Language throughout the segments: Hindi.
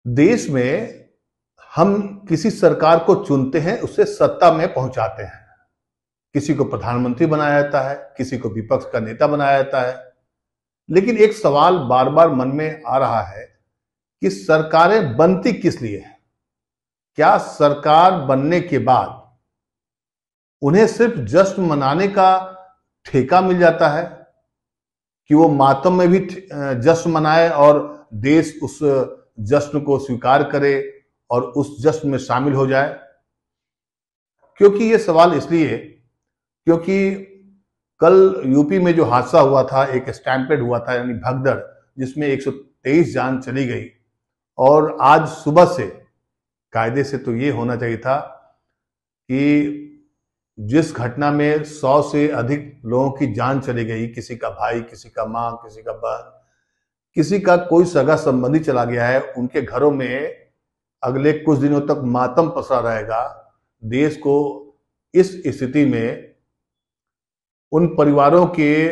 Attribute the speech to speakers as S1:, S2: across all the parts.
S1: देश में हम किसी सरकार को चुनते हैं, उसे सत्ता में पहुंचाते हैं। किसी को प्रधानमंत्री बनाया जाता है, किसी को विपक्ष का नेता बनाया जाता है। लेकिन एक सवाल बार बार मन में आ रहा है कि सरकारें बनती किस लिए हैं? क्या सरकार बनने के बाद उन्हें सिर्फ जश्न मनाने का ठेका मिल जाता है कि वो मातम में भी जश्न मनाए और देश उस जश्न को स्वीकार करे और उस जश्न में शामिल हो जाए? क्योंकि ये सवाल इसलिए क्योंकि कल यूपी में जो हादसा हुआ था, एक स्टैम्पेड हुआ था यानी भगदड़, जिसमें 123 जान चली गई। और आज सुबह से कायदे से तो ये होना चाहिए था कि जिस घटना में 100 से अधिक लोगों की जान चली गई, किसी का भाई, किसी का मां, किसी का बहन, किसी का कोई सगा संबंधी चला गया है, उनके घरों में अगले कुछ दिनों तक मातम पसरा रहेगा। देश को इस स्थिति में उन परिवारों के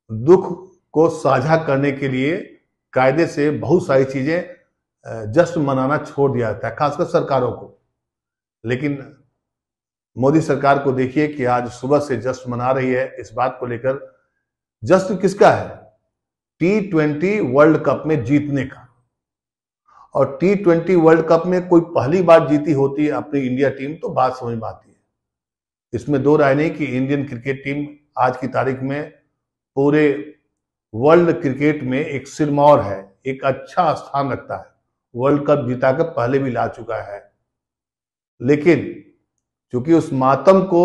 S1: दुख को साझा करने के लिए कायदे से बहुत सारी चीजें जश्न मनाना छोड़ दिया जाता है, खासकर सरकारों को। लेकिन मोदी सरकार को देखिए कि आज सुबह से जश्न मना रही है। इस बात को लेकर जश्न किसका है? T20 वर्ल्ड कप में जीतने का। और T20 वर्ल्ड कप में कोई पहली बार जीती होती है अपनी इंडिया टीम तो बात समझ में आती है। इसमें दो राय नहीं कि इंडियन क्रिकेट टीम आज की तारीख में पूरे वर्ल्ड क्रिकेट में एक सिरमौर है, एक अच्छा स्थान रखता है। वर्ल्ड कप जीताकर पहले भी ला चुका है। लेकिन चूंकि उस मातम को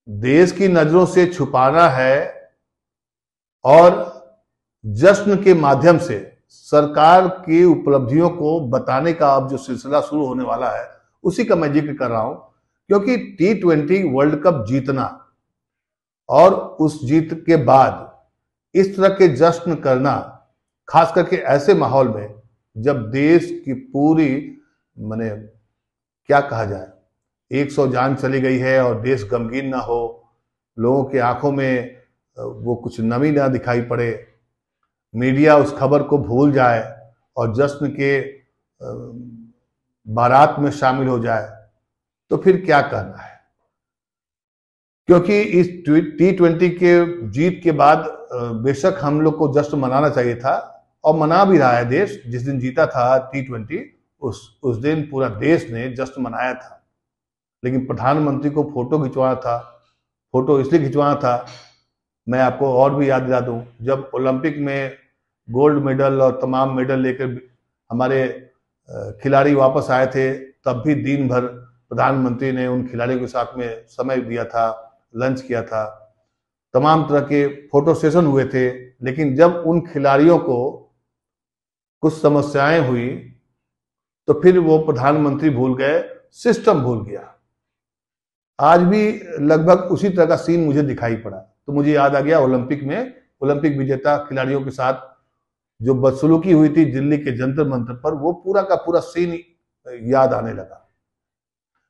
S1: देश की नजरों से छुपाना है और जश्न के माध्यम से सरकार की उपलब्धियों को बताने का अब जो सिलसिला शुरू होने वाला है, उसी का मैं जिक्र कर रहा हूं। क्योंकि T20 वर्ल्ड कप जीतना और उस जीत के बाद इस तरह के जश्न करना, खास करके ऐसे माहौल में जब देश की पूरी, माने क्या कहा जाए, 100 जान चली गई है और देश गमगीन ना हो, लोगों की आंखों में वो कुछ नमी ना दिखाई पड़े, मीडिया उस खबर को भूल जाए और जश्न के बारात में शामिल हो जाए, तो फिर क्या कहना है? क्योंकि इस T20 के जीत के बाद बेशक हम लोग को जश्न मनाना चाहिए था और मना भी रहा है देश। जिस दिन जीता था T20 उस दिन पूरा देश ने जश्न मनाया था। लेकिन प्रधानमंत्री को फोटो खिंचवाना था। फोटो इसलिए खिंचवाना था, मैं आपको और भी याद दिला दूं, जब ओलंपिक में गोल्ड मेडल और तमाम मेडल लेकर हमारे खिलाड़ी वापस आए थे, तब भी दिन भर प्रधानमंत्री ने उन खिलाड़ियों के साथ में समय दिया था, लंच किया था, तमाम तरह के फोटो सेशन हुए थे। लेकिन जब उन खिलाड़ियों को कुछ समस्याएं हुई तो फिर वो प्रधानमंत्री भूल गए, सिस्टम भूल गया। आज भी लगभग उसी तरह का सीन मुझे दिखाई पड़ा। तो मुझे याद आ गया ओलंपिक में ओलंपिक विजेता खिलाड़ियों के साथ जो बदसलूकी हुई थी दिल्ली के जंतर मंतर पर, वो पूरा का पूरा सीन याद आने लगा।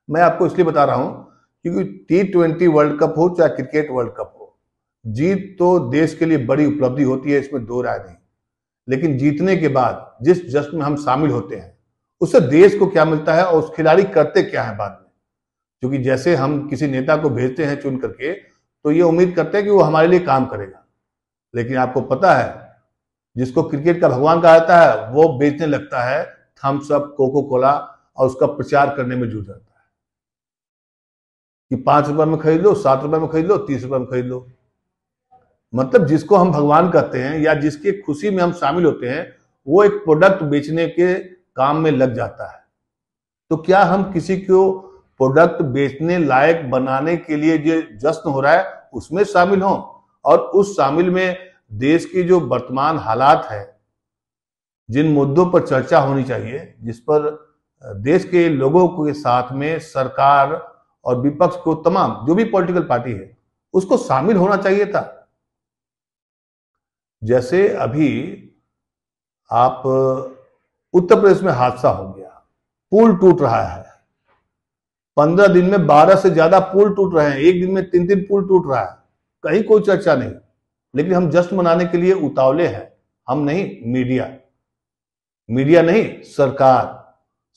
S1: मैं आपको इसलिए बता रहा हूं क्योंकि T20 वर्ल्ड कप हो चाहे क्रिकेट वर्ल्ड कप हो, जीत तो देश के लिए बड़ी उपलब्धि होती है, इसमें दो राय नहीं। लेकिन जीतने के बाद जिस जश्न में हम शामिल होते हैं, उससे देश को क्या मिलता है और उस खिलाड़ी करते क्या है बाद में। क्योंकि जैसे हम किसी नेता को भेजते हैं चुन करके, तो ये उम्मीद करते हैं कि वो हमारे लिए काम करेगा। लेकिन आपको पता है, जिसको क्रिकेट का भगवान कहा जाता है, वो बेचने लगता है थम्स अप, कोको कोला, और उसका प्रचार करने में जुट जाता है कि 5 रुपए में खरीद लो, 7 रुपए में खरीद लो, 30 रुपए में खरीद लो। मतलब जिसको हम भगवान कहते हैं या जिसकी खुशी में हम शामिल होते हैं, वो एक प्रोडक्ट बेचने के काम में लग जाता है। तो क्या हम किसी को प्रोडक्ट बेचने लायक बनाने के लिए जो जश्न हो रहा है उसमें शामिल हों, और उस शामिल में देश की जो वर्तमान हालात है, जिन मुद्दों पर चर्चा होनी चाहिए, जिस पर देश के लोगों के साथ में सरकार और विपक्ष को, तमाम जो भी पॉलिटिकल पार्टी है, उसको शामिल होना चाहिए था। जैसे अभी आप उत्तर प्रदेश में हादसा हो गया, पुल टूट रहा है, 15 दिन में 12 से ज्यादा पुल टूट रहे हैं, एक दिन में 3 पुल टूट रहा है, कहीं कोई चर्चा नहीं। लेकिन हम जश्न मनाने के लिए उतावले हैं, हम नहीं, मीडिया। मीडिया नहीं,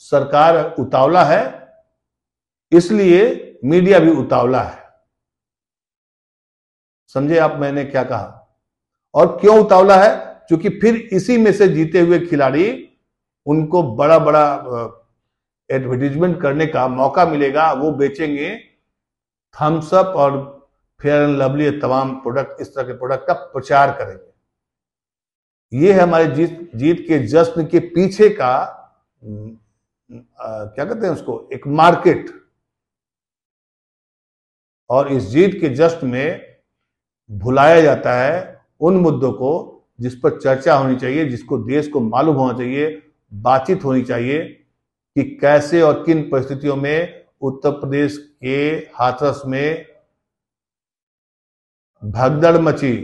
S1: सरकार उतावला है, इसलिए मीडिया भी उतावला है। समझे आप मैंने क्या कहा? और क्यों उतावला है? क्योंकि फिर इसी में से जीते हुए खिलाड़ी, उनको बड़ा बड़ा एडवर्टीजमेंट करने का मौका मिलेगा, वो बेचेंगे थम्स अप और फेयर एंड लवली, तमाम प्रोडक्ट, इस तरह के प्रोडक्ट का प्रचार करेंगे। ये है हमारे जीत के जश्न के पीछे का क्या कहते हैं उसको, एक मार्केट। और इस जीत के जश्न में भुलाया जाता है उन मुद्दों को जिस पर चर्चा होनी चाहिए, जिसको देश को मालूम होना चाहिए, बातचीत होनी चाहिए कि कैसे और किन परिस्थितियों में उत्तर प्रदेश के हाथरस में भगदड़ मची,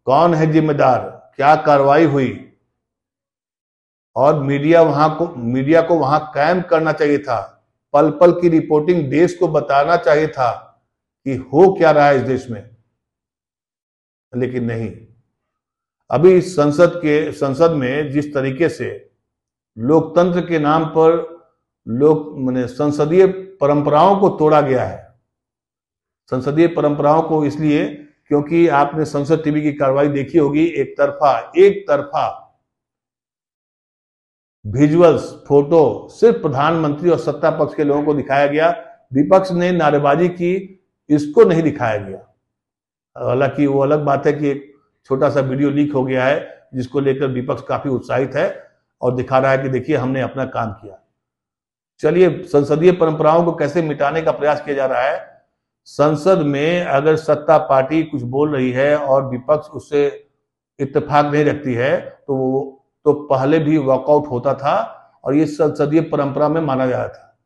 S1: कौन है जिम्मेदार, क्या कार्रवाई हुई, और मीडिया को वहां कायम करना चाहिए था। पल पल की रिपोर्टिंग देश को बताना चाहिए था कि हो क्या रहा है इस देश में, लेकिन नहीं। अभी संसद में जिस तरीके से लोकतंत्र के नाम पर माने संसदीय परंपराओं को तोड़ा गया है। संसदीय परंपराओं को इसलिए क्योंकि आपने संसद टीवी की कार्रवाई देखी होगी, एक तरफा विजुअल्स, फोटो सिर्फ प्रधानमंत्री और सत्ता पक्ष के लोगों को दिखाया गया, विपक्ष ने नारेबाजी की, इसको नहीं दिखाया गया। हालांकि वो अलग बात है कि एक छोटा सा वीडियो लीक हो गया है जिसको लेकर विपक्ष काफी उत्साहित है और दिखा रहा है कि देखिए हमने अपना काम किया। चलिए, संसदीय परंपराओं को कैसे मिटाने का प्रयास किया जा रहा है। संसद में अगर सत्ता पार्टी कुछ बोल रही है और विपक्ष उससे इत्तेफाक नहीं रखती है तो पहले भी वॉकआउट होता था, और ये संसदीय परंपरा में माना जाता था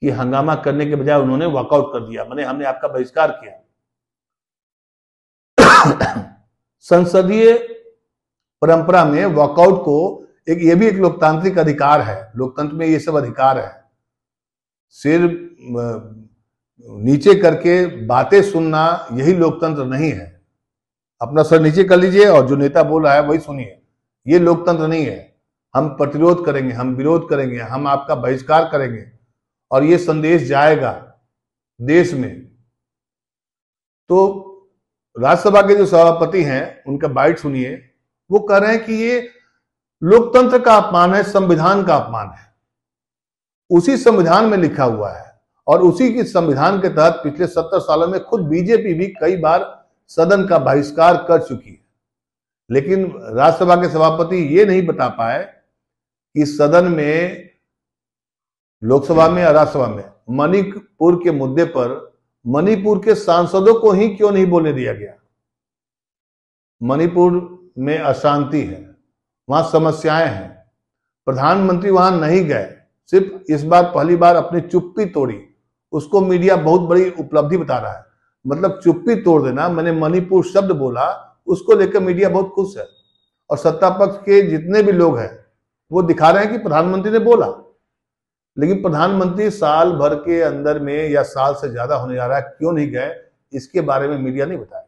S1: कि हंगामा करने के बजाय उन्होंने वॉकआउट कर दिया, माने हमने आपका बहिष्कार किया। संसदीय परंपरा में वॉकआउट को ये भी एक लोकतांत्रिक अधिकार है। लोकतंत्र में ये सब अधिकार है। सिर नीचे करके बातें सुनना यही लोकतंत्र नहीं है। अपना सर नीचे कर लीजिए और जो नेता बोल रहा है वही सुनिए, ये लोकतंत्र नहीं है। हम प्रतिरोध करेंगे, हम विरोध करेंगे, हम आपका बहिष्कार करेंगे, और ये संदेश जाएगा देश में। तो राज्यसभा के जो सभापति हैं उनका बाइट सुनिए, वो कह रहे हैं कि ये लोकतंत्र का अपमान है, संविधान का अपमान है। उसी संविधान में लिखा हुआ है और उसी के संविधान के तहत पिछले 70 सालों में खुद बीजेपी भी कई बार सदन का बहिष्कार कर चुकी है। लेकिन राज्यसभा के सभापति ये नहीं बता पाए कि सदन में, लोकसभा में और राज्यसभा में मणिपुर के मुद्दे पर मणिपुर के सांसदों को ही क्यों नहीं बोलने दिया गया। मणिपुर में अशांति है, वहां समस्याएं हैं, प्रधानमंत्री वहां नहीं गए, सिर्फ इस बार पहली बार अपनी चुप्पी तोड़ी, उसको मीडिया बहुत बड़ी उपलब्धि बता रहा है। मतलब चुप्पी तोड़ देना, मैंने मणिपुर शब्द बोला, उसको लेकर मीडिया बहुत खुश है। और सत्ता पक्ष के जितने भी लोग हैं वो दिखा रहे हैं कि प्रधानमंत्री ने बोला, लेकिन प्रधानमंत्री साल भर के अंदर में या साल से ज्यादा होने जा रहा है, क्यों नहीं गए, इसके बारे में मीडिया नहीं बताया।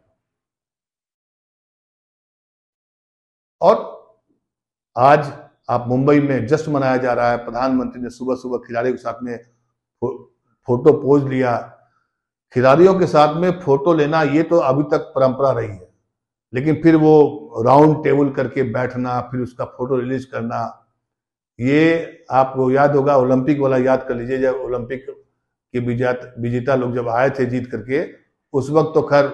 S1: और आज आप मुंबई में जश्न मनाया जा रहा है, प्रधानमंत्री ने सुबह सुबह खिलाड़ियों के साथ में फोटो पोज लिया। खिलाड़ियों के साथ में फोटो लेना ये तो अभी तक परंपरा रही है, लेकिन फिर वो राउंड टेबल करके बैठना, फिर उसका फोटो रिलीज करना, ये आपको याद होगा, ओलंपिक वाला याद कर लीजिए, जब ओलंपिक के विजेता लोग जब आए थे जीत करके, उस वक्त तो खैर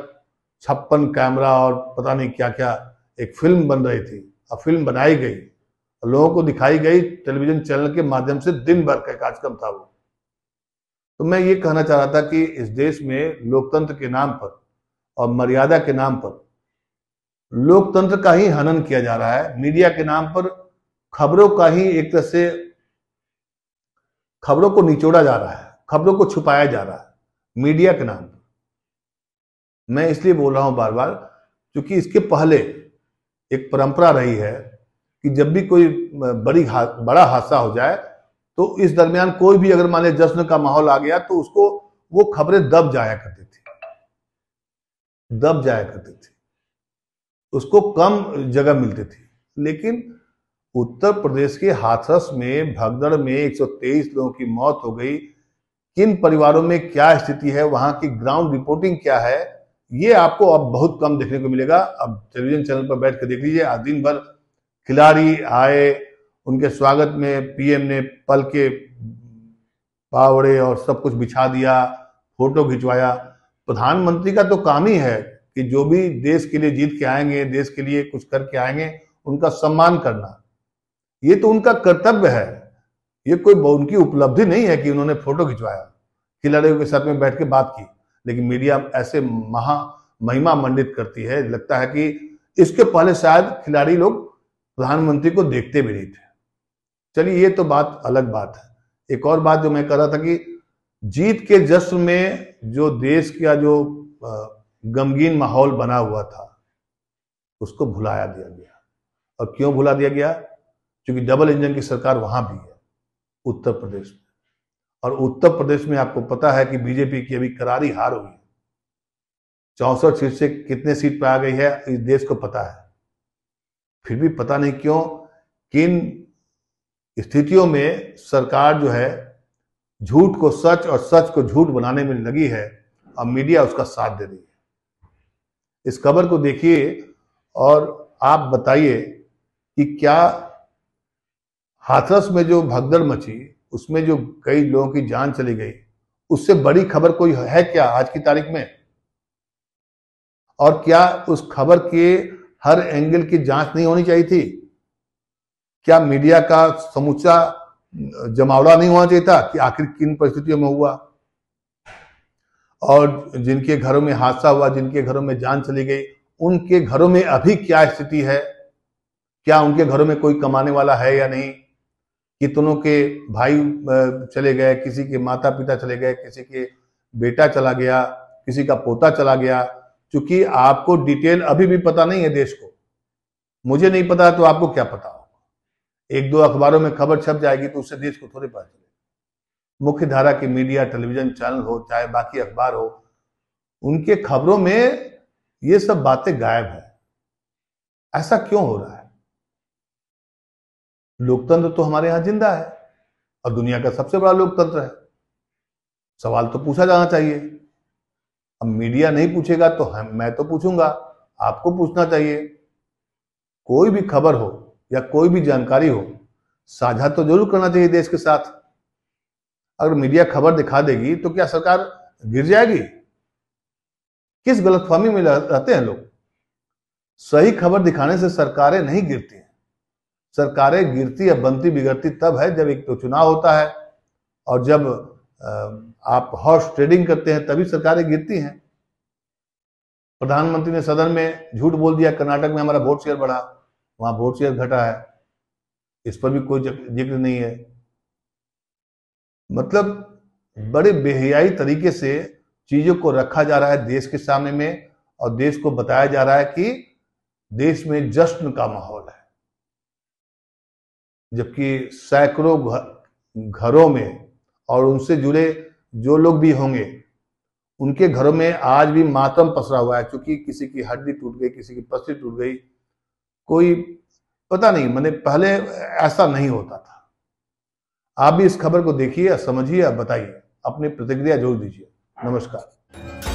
S1: 56 कैमरा और पता नहीं क्या क्या एक फिल्म बन रही थी, और फिल्म बनाई गई, लोगों को दिखाई गई टेलीविजन चैनल के माध्यम से, दिन भर का कार्यक्रम था वो। तो मैं ये कहना चाह रहा था कि इस देश में लोकतंत्र के नाम पर और मर्यादा के नाम पर लोकतंत्र का ही हनन किया जा रहा है। मीडिया के नाम पर खबरों का ही एक तरह से खबरों को निचोड़ा जा रहा है, खबरों को छुपाया जा रहा है मीडिया के नाम पर। मैं इसलिए बोल रहा हूं बार बार क्योंकि इसके पहले एक परंपरा रही है कि जब भी कोई बड़ा हादसा हो जाए तो इस दरमियान कोई भी अगर मान लीजिए जश्न का माहौल आ गया तो उसको वो खबरें दब जाया करती थी, उसको कम जगह मिलती थी। लेकिन उत्तर प्रदेश के हाथरस में भगदड़ में 123 लोगों की मौत हो गई। किन परिवारों में क्या स्थिति है, वहां की ग्राउंड रिपोर्टिंग क्या है, ये आपको अब बहुत कम देखने को मिलेगा। अब टेलीविजन चैनल पर बैठ कर देख लीजिए, आज दिन भर खिलाड़ी आए, उनके स्वागत में पीएम ने पल के पावड़े और सब कुछ बिछा दिया, फोटो खिंचवाया। प्रधानमंत्री का तो काम ही है कि जो भी देश के लिए जीत के आएंगे, देश के लिए कुछ करके आएंगे, उनका सम्मान करना, ये तो उनका कर्तव्य है। ये कोई उनकी उपलब्धि नहीं है कि उन्होंने फोटो खिंचवाया, खिलाड़ियों के साथ में बैठ के बात की। लेकिन मीडिया ऐसे महिमा मंडित करती है, लगता है कि इसके पहले शायद खिलाड़ी लोग प्रधानमंत्री को देखते भी नहीं थे। चलिए, ये तो बात अलग बात है। एक और बात जो मैं कह रहा था कि जीत के जश्न में जो देश का जो गमगीन माहौल बना हुआ था, उसको भुलाया दिया गया। और क्यों भुला दिया गया? क्योंकि डबल इंजन की सरकार वहां भी है, उत्तर प्रदेश में। और उत्तर प्रदेश में आपको पता है कि बीजेपी की अभी करारी हार हुई है। 64 सीट से कितने सीट पर आ गई है, इस देश को पता है। फिर भी पता नहीं क्यों, किन स्थितियों में सरकार जो है झूठ को सच और सच को झूठ बनाने में लगी है, और मीडिया उसका साथ दे रही है। इस खबर को देखिए और आप बताइए कि क्या हाथरस में जो भगदड़ मची, उसमें जो कई लोगों की जान चली गई, उससे बड़ी खबर कोई है क्या आज की तारीख में? और क्या उस खबर के हर एंगल की जांच नहीं होनी चाहिए थी? क्या मीडिया का समूचा जमावड़ा नहीं होना चाहिए था कि आखिर किन परिस्थितियों में हुआ, और जिनके घरों में हादसा हुआ, जिनके घरों में जान चली गई, उनके घरों में अभी क्या स्थिति है? क्या उनके घरों में कोई कमाने वाला है या नहीं? कितनों के भाई चले गए, किसी के माता पिता चले गए, किसी के बेटा चला गया, किसी का पोता चला गया। क्योंकि आपको डिटेल अभी भी पता नहीं है देश को, मुझे नहीं पता तो आपको क्या पता होगा? एक दो अखबारों में खबर छप जाएगी तो उससे देश को थोड़ी पता चलेगा। मुख्य धारा की मीडिया, टेलीविजन चैनल हो चाहे बाकी अखबार हो, उनके खबरों में ये सब बातें गायब है। ऐसा क्यों हो रहा है? लोकतंत्र तो हमारे यहां जिंदा है और दुनिया का सबसे बड़ा लोकतंत्र है। सवाल तो पूछा जाना चाहिए। अब मीडिया नहीं पूछेगा तो मैं तो पूछूंगा, आपको पूछना चाहिए। कोई भी खबर हो या कोई भी जानकारी हो, साझा तो जरूर करना चाहिए देश के साथ। अगर मीडिया खबर दिखा देगी तो क्या सरकार गिर जाएगी? किस गलतफहमी में रहते हैं लोग। सही खबर दिखाने से सरकारें नहीं गिरती हैं। सरकारें गिरती या बनती बिगड़ती तब है जब एक तो चुनाव होता है, और जब आप हॉर्स ट्रेडिंग करते हैं तभी सरकारें गिरती हैं। प्रधानमंत्री ने सदन में झूठ बोल दिया, कर्नाटक में हमारा वोट शेयर बढ़ा, वहां वोट शेयर घटा है, इस पर भी कोई जिक्र नहीं है। मतलब बड़े बेहयाई तरीके से चीजों को रखा जा रहा है देश के सामने में, और देश को बताया जा रहा है कि देश में जश्न का माहौल है। जबकि सैकड़ों घरों में और उनसे जुड़े जो लोग भी होंगे, उनके घरों में आज भी मातम पसरा हुआ है। क्योंकि किसी की हड्डी टूट गई, किसी की पसली टूट गई, कोई पता नहीं, मैंने पहले ऐसा नहीं होता था। आप भी इस खबर को देखिए, समझिए, बताइए, अपनी प्रतिक्रिया जरूर दीजिए। नमस्कार।